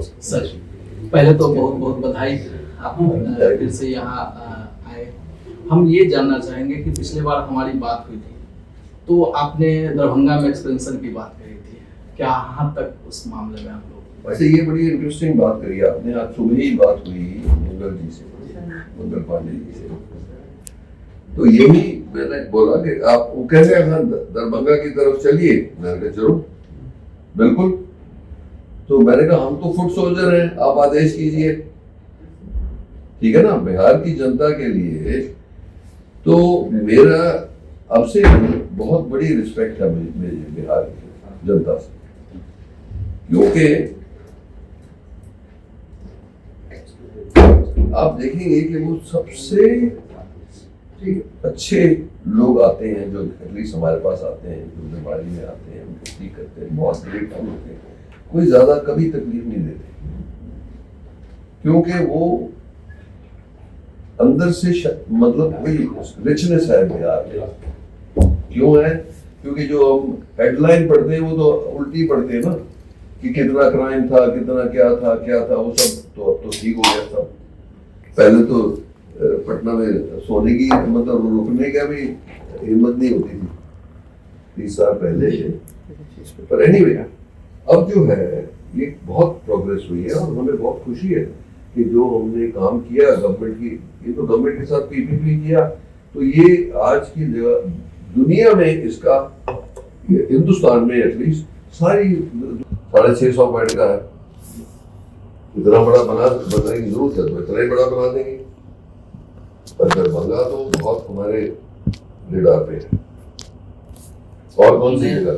Sir पहले तो बहुत बहुत बधाई, आप फिर से यहाँ आए। हम ये जानना चाहेंगे कि पिछले बार हमारी बात हुई थी तो आपने दरभंगा में एक्सपेंशन की बात करी थी, क्या यहाँ तक उस मामले में आप लोग? वैसे ये बड़ी इंटरेस्टिंग बात करी आपने। आज सुबह ही बात हुई मंगल जी से, मंगल पांडे जी से। तो यही मैंने बोला कि आप वो कह रहे हैं दरभंगा की तरफ चलिए, मैंने कहा चलो बिल्कुल। तो मैंने कहा हम तो फुट सोल्जर हैं, आप आदेश कीजिए, ठीक है ना। बिहार की जनता के लिए तो मेरा आपसे बहुत बड़ी रिस्पेक्ट है मेरी बिहार की जनता से, क्योंकि आप देखेंगे कि वो सबसे अच्छे लोग आते हैं जो एटलीस्ट हमारे पास आते हैं, जो बीमारी में आते हैं, उनको ठीक करते हैं, बहुत ग्रेटफुल होते हैं, कोई ज्यादा कभी तकलीफ नहीं देते, क्योंकि वो अंदर से मतलब कोई रिचनेस है बिहार में। क्यों है? क्योंकि जो हम हेडलाइन पढ़ते हैं वो तो उल्टी पढ़ते हैं ना, कि कितना क्राइम था, कितना क्या था, वो सब तो अब तो ठीक हो गया सब। पहले तो पटना में सोने की मतलब रुकने का भी हिम्मत नहीं होती थी 30 साल पहले। पर एनीवे अब जो है ये बहुत प्रोग्रेस हुई है और हमें बहुत खुशी है कि जो हमने काम किया गवर्नमेंट की, ये तो गवर्नमेंट के साथ पीपीपी किया, तो ये आज की दुनिया में इसका, हिंदुस्तान में एटलीस्ट सारी 650 बेड का है। इतना बड़ा बनाने की जरूरत है तो इतना ही बड़ा बना देंगे। पर दरभंगा तो बहुत हमारे रेडार पे है। और कौन सी जगह?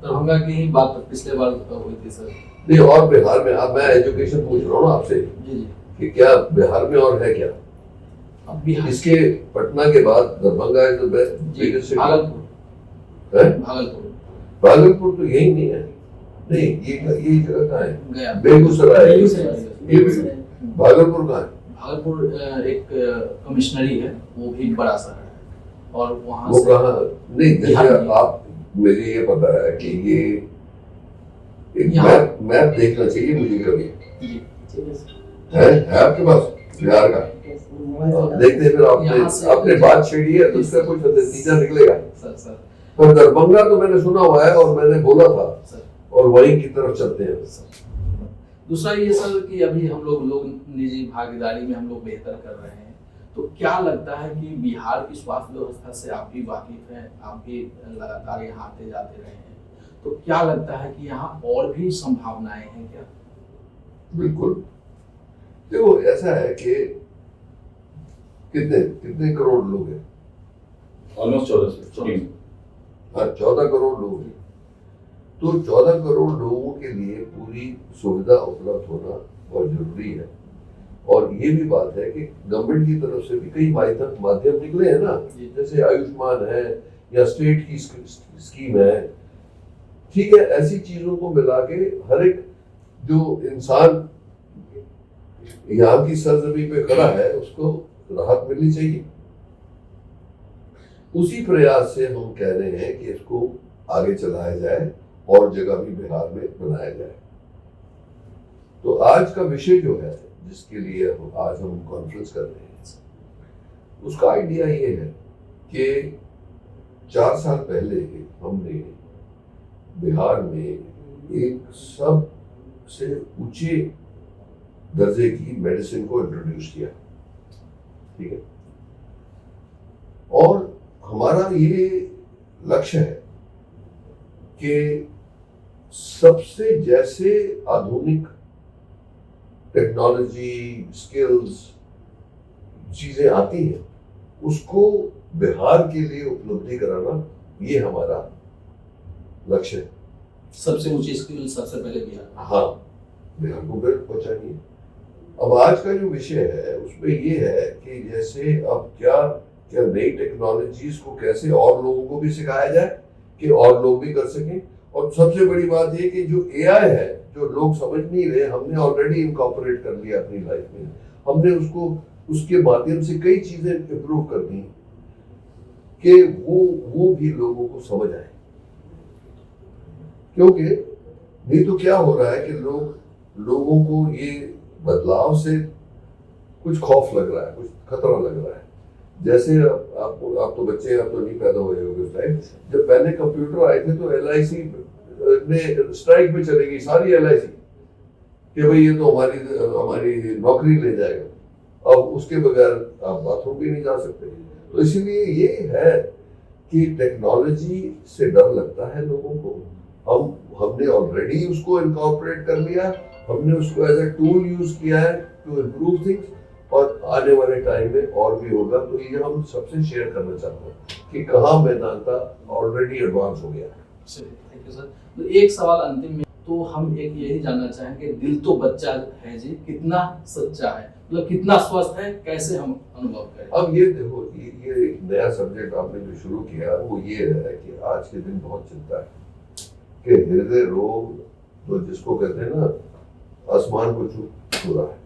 दरभंगा की ही बात पिछले बार हुई थी सर। नहीं, और बिहार में, अब मैं एजुकेशन पूछ रहा हूँ ना आपसे कि क्या बिहार में और है क्या? अब बिहार इसके पटना के बाद दरभंगा है तो बिगेस्ट सिटी। भागलपुर तो यही नहीं है। नहीं, ये जगह कहाँ है? बेगूसराय। भागलपुर कहाँ है? भागलपुर एक कमिश्नरी है, वो भी बड़ा शहर है, और वहाँ वो कहाँ? नहीं, जैसे आप, मुझे ये पता है कि ये एक मैप देखना चाहिए मुझे कभी, है आपके पास बिहार का? देखते हैं फिर आपने बात छेड़ी है तो उसका कुछ नतीजा निकलेगा। पर दरभंगा तो मैंने सुना हुआ है और मैंने बोला था, और वहीं की तरफ चलते हैं। दूसरा ये सर कि अभी हम लोग निजी भागीदारी में हम लोग बेहतर कर रहे हैं, तो क्या लगता है कि बिहार की स्वास्थ्य व्यवस्था से आप भी वाकिफ हैं, आप भी लगातार यहाँ आते जाते रहे हैं, तो क्या लगता है कि यहाँ और भी संभावनाएं हैं क्या? बिल्कुल। देखो ऐसा है कि कितने करोड़ लोग हैं? ऑलमोस्ट 14 करोड़ लोग हैं। तो 14 करोड़ लोगों के लिए पूरी सुविधा उपलब्ध होना बहुत जरूरी है। और ये भी बात है कि गवर्नमेंट की तरफ से भी कई माध्यम निकले हैं ना, जैसे आयुष्मान है या स्टेट की स्कीम है, ठीक है। ऐसी चीजों को मिला के हर एक जो इंसान यहाँ की सरजमीन पे खड़ा है उसको राहत मिलनी चाहिए। उसी प्रयास से हम कह रहे हैं कि इसको आगे चलाया जाए और जगह भी बिहार में बनाया जाए। तो आज का विषय जो है जिसके लिए आज हम कॉन्फ्रेंस कर रहे हैं, उसका आइडिया ये है कि 4 साल पहले हमने बिहार में एक सबसे ऊंचे दर्जे की मेडिसिन को इंट्रोड्यूस किया, ठीक है। और हमारा ये लक्ष्य है कि सबसे जैसे आधुनिक टेक्नोलॉजी, स्किल्स, चीजें आती हैं उसको बिहार के लिए उपलब्धि कराना, ये हमारा लक्ष्य है। सबसे ऊंची स्किल सबसे पहले बिहार, हाँ, बिहार को पहुंचानी है। अब आज का जो विषय है उसमें ये है कि जैसे अब क्या नई टेक्नोलॉजीज को कैसे और लोगों को भी सिखाया जाए कि और लोग भी कर सकें। और सबसे बड़ी बात ये कि जो एआई है, जो लोग समझ नहीं रहे, हमने ऑलरेडी इनकॉर्पोरेट कर लिया अपनी लाइफ में। हमने उसके माध्यम से कई चीजें इंप्रूव कर दी कि वो भी लोगों को समझ आए। क्योंकि नहीं तो क्या हो रहा है कि लोगों को ये बदलाव से कुछ खौफ लग रहा है, कुछ खतरा लग रहा है। जैसे आप तो बच्चे, आप तो नहीं पैदा हुए होंगे उस टाइम, जब पहले कंप्यूटर आए थे तो LIC ने स्ट्राइक पे चलेगी सारी LIC कि भाई ये तो हमारी नौकरी ले जाएगा। अब उसके बगैर आप बाथरूम भी नहीं जा सकते। तो इसीलिए ये है कि टेक्नोलॉजी से डर लगता है लोगों को। हमने ऑलरेडी उसको इनकॉर्पोरेट कर लिया, हमने उसको एज ए टूल यूज किया है टू इम्प्रूव थिंग्स, और आने वाले टाइम में और भी होगा। तो ये हम सबसे शेयर करना चाहते हैं कि कहाँ वेदांता ऑलरेडी एडवांस हो गया है। Thank you sir. तो एक सवाल अंतिम में, तो हम एक यही जानना चाहेंगे, दिल तो बच्चा है जी, कितना सच्चा है, मतलब कितना स्वस्थ है, कैसे हम अनुभव करें? अब ये देखो, ये एक नया सब्जेक्ट आपने जो शुरू किया वो ये है कि आज के दिन बहुत चिंता है कि हृदय रोग, तो जिसको कहते हैं ना, आसमान को छू रहा है।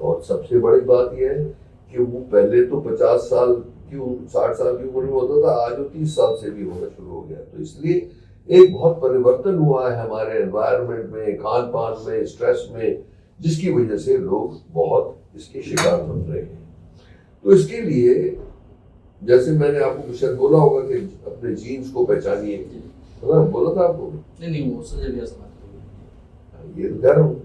और सबसे बड़ी बात यह है कि वो पहले तो 50 साल की 60 साल की उम्र में होता था, आज वो 30 साल से भी होना शुरू हो गया। तो इसलिए एक बहुत परिवर्तन हुआ है हमारे एनवायरनमेंट में, खान पान में, स्ट्रेस में, जिसकी वजह से लोग बहुत इसके शिकार बन रहे हैं। तो इसके लिए जैसे मैंने आपको शायद बोला होगा कि अपने जीन्स को पहचानिए, है ना, बोला था आपको? नहीं, वो संजय भैया से बात ये तो कह रहा हूँ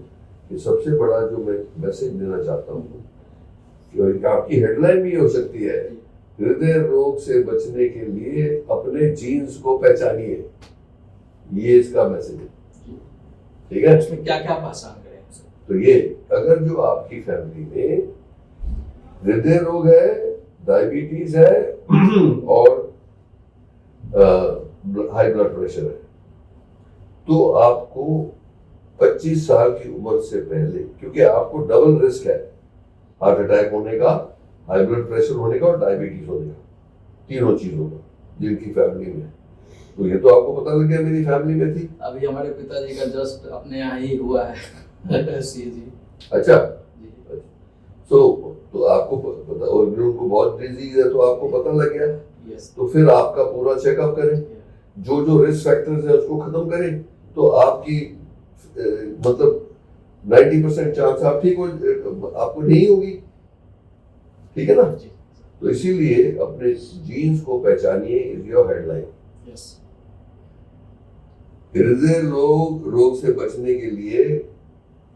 कि सबसे बड़ा जो मैं मैसेज देना चाहता हूँ कि आपकी हेडलाइन भी हो सकती है, हृदय रोग से बचने के लिए अपने जीन्स को पहचानिए। ये इसका मैसेज है, ठीक है? इसमें क्या क्या पहचान करें? तो ये, अगर जो आपकी फैमिली में हृदय रोग है, डायबिटीज है और हाई ब्लड प्रेशर है, तो आपको 25 साल की उम्र से पहले, क्योंकि आपको डबल रिस्क है हार्ट अटैक होने का, हाई ब्लड प्रेशर होने का और डायबिटीज होने का, तीनों चीजों का जिनकी फैमिली में। तो ये तो आपको पता लग गया मेरी फैमिली में थी। अभी हमारे पिताजी का जस्ट अपने यहाँ ही हुआ है। सी जी। अच्छा, तो आपको पता, और उनको बहुत डिजीज है तो आपको पता लग गया। यस। तो फिर आपका पूरा चेकअप करें, जो रिस्क फैक्टर्स है उसको खत्म करें, तो आपकी मतलब 90% चांस आप ठीक हो, आपको नहीं होगी, ठीक है ना? तो इसीलिए अपने जीन्स को पहचानिए, इज योर हेडलाइन। यस। हृदय रोग से बचने के लिए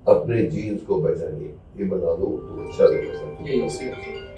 अपने जीन्स को पहचानिए, ये बना दो तो अच्छा रहेगा।